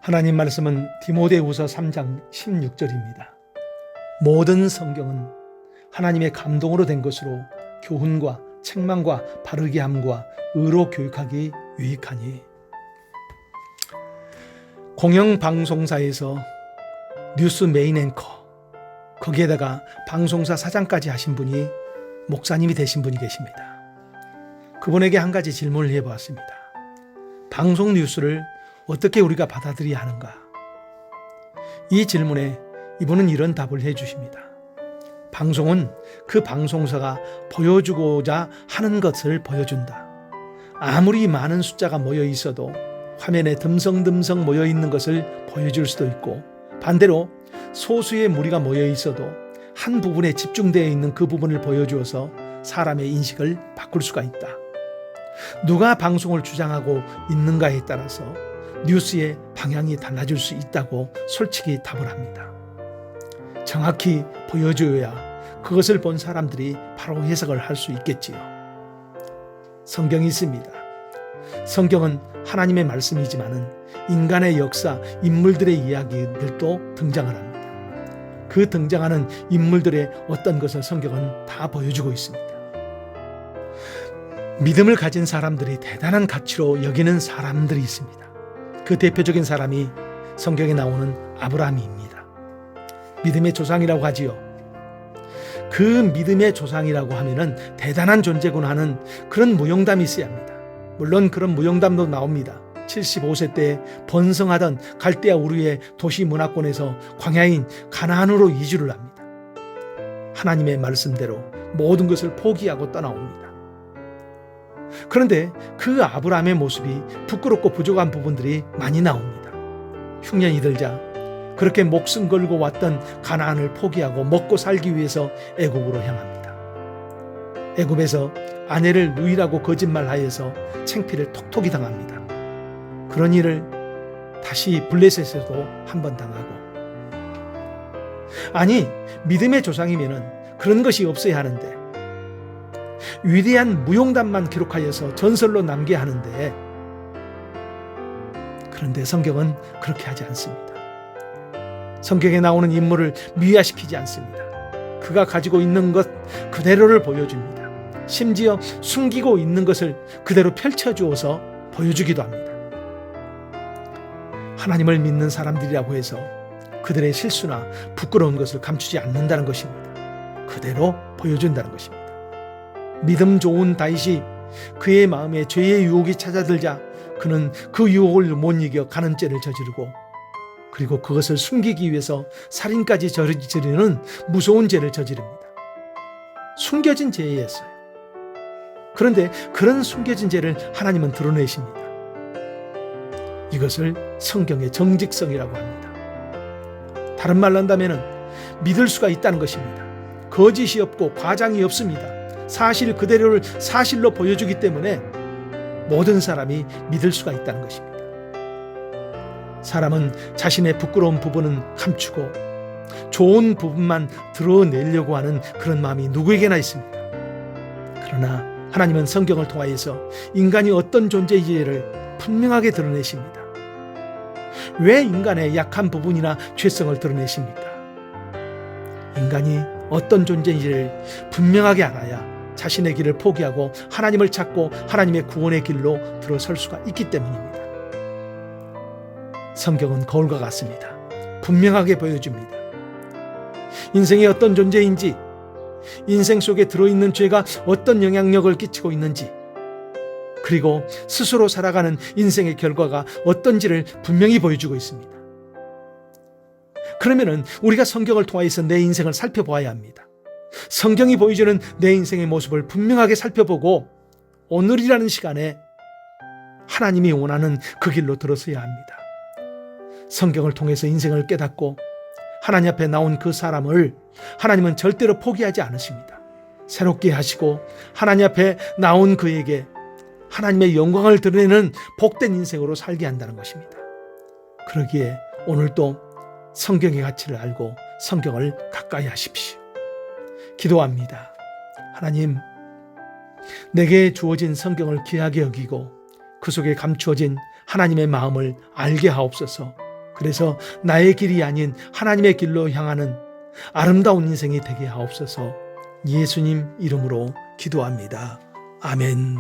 하나님 말씀은 디모데후서 3장 16절입니다. 모든 성경은 하나님의 감동으로 된 것으로 교훈과 책망과 바르게 함과 의로 교육하기 유익하니. 공영방송사에서 뉴스 메인 앵커, 거기에다가 방송사 사장까지 하신 분이 목사님이 되신 분이 계십니다. 그분에게 한 가지 질문을 해보았습니다. 방송 뉴스를 어떻게 우리가 받아들여야 하는가? 이 질문에 이분은 이런 답을 해주십니다. 방송은 그 방송사가 보여주고자 하는 것을 보여준다. 아무리 많은 숫자가 모여 있어도 화면에 듬성듬성 모여 있는 것을 보여줄 수도 있고, 반대로 소수의 무리가 모여 있어도 한 부분에 집중되어 있는 그 부분을 보여주어서 사람의 인식을 바꿀 수가 있다. 누가 방송을 주장하고 있는가에 따라서 뉴스의 방향이 달라질 수 있다고 솔직히 답을 합니다. 정확히 보여줘야 그것을 본 사람들이 바로 해석을 할 수 있겠지요. 성경이 있습니다. 성경은 하나님의 말씀이지만은 인간의 역사, 인물들의 이야기들도 등장을 합니다. 그 등장하는 인물들의 어떤 것을 성경은 다 보여주고 있습니다. 믿음을 가진 사람들이 대단한 가치로 여기는 사람들이 있습니다. 그 대표적인 사람이 성경에 나오는 아브라함입니다. 믿음의 조상이라고 하지요. 그 믿음의 조상이라고 하면은 대단한 존재구나 하는 그런 무용담이 있어야 합니다. 물론 그런 무용담도 나옵니다. 75세 때 번성하던 갈대아 우르의 도시 문화권에서 광야인 가나안으로 이주를 합니다. 하나님의 말씀대로 모든 것을 포기하고 떠나옵니다. 그런데 그 아브라함의 모습이 부끄럽고 부족한 부분들이 많이 나옵니다. 흉년이 들자 그렇게 목숨 걸고 왔던 가나안을 포기하고 먹고 살기 위해서 애굽으로 향합니다. 애굽에서 아내를 누이라고 거짓말하여서 창피를 톡톡히 당합니다. 그런 일을 다시 블레셋에서도 한 번 당하고. 아니, 믿음의 조상이면은 그런 것이 없어야 하는데, 위대한 무용담만 기록하여서 전설로 남게 하는데, 그런데 성경은 그렇게 하지 않습니다. 성경에 나오는 인물을 미화시키지 않습니다. 그가 가지고 있는 것 그대로를 보여줍니다. 심지어 숨기고 있는 것을 그대로 펼쳐주어서 보여주기도 합니다. 하나님을 믿는 사람들이라고 해서 그들의 실수나 부끄러운 것을 감추지 않는다는 것입니다. 그대로 보여준다는 것입니다. 믿음 좋은 다윗이 그의 마음에 죄의 유혹이 찾아들자 그는 그 유혹을 못 이겨 간음죄를 저지르고, 그리고 그것을 숨기기 위해서 살인까지 저지르는 무서운 죄를 저지릅니다. 숨겨진 죄였어요. 그런데 그런 숨겨진 죄를 하나님은 드러내십니다. 이것을 성경의 정직성이라고 합니다. 다른 말로 한다면 믿을 수가 있다는 것입니다. 거짓이 없고 과장이 없습니다. 사실 그대로를 사실로 보여주기 때문에 모든 사람이 믿을 수가 있다는 것입니다. 사람은 자신의 부끄러운 부분은 감추고 좋은 부분만 드러내려고 하는 그런 마음이 누구에게나 있습니다. 그러나 하나님은 성경을 통하여서 인간이 어떤 존재인지를 분명하게 드러내십니다. 왜 인간의 약한 부분이나 죄성을 드러내십니까? 인간이 어떤 존재인지를 분명하게 알아야 자신의 길을 포기하고 하나님을 찾고 하나님의 구원의 길로 들어설 수가 있기 때문입니다. 성경은 거울과 같습니다. 분명하게 보여줍니다. 인생이 어떤 존재인지, 인생 속에 들어있는 죄가 어떤 영향력을 끼치고 있는지, 그리고 스스로 살아가는 인생의 결과가 어떤지를 분명히 보여주고 있습니다. 그러면은 우리가 성경을 통해서 내 인생을 살펴보아야 합니다. 성경이 보여주는 내 인생의 모습을 분명하게 살펴보고 오늘이라는 시간에 하나님이 원하는 그 길로 들어서야 합니다. 성경을 통해서 인생을 깨닫고 하나님 앞에 나온 그 사람을 하나님은 절대로 포기하지 않으십니다. 새롭게 하시고 하나님 앞에 나온 그에게 하나님의 영광을 드러내는 복된 인생으로 살게 한다는 것입니다. 그러기에 오늘도 성경의 가치를 알고 성경을 가까이 하십시오. 기도합니다. 하나님, 내게 주어진 성경을 귀하게 여기고 그 속에 감추어진 하나님의 마음을 알게 하옵소서. 그래서 나의 길이 아닌 하나님의 길로 향하는 아름다운 인생이 되게 하옵소서. 예수님 이름으로 기도합니다. 아멘.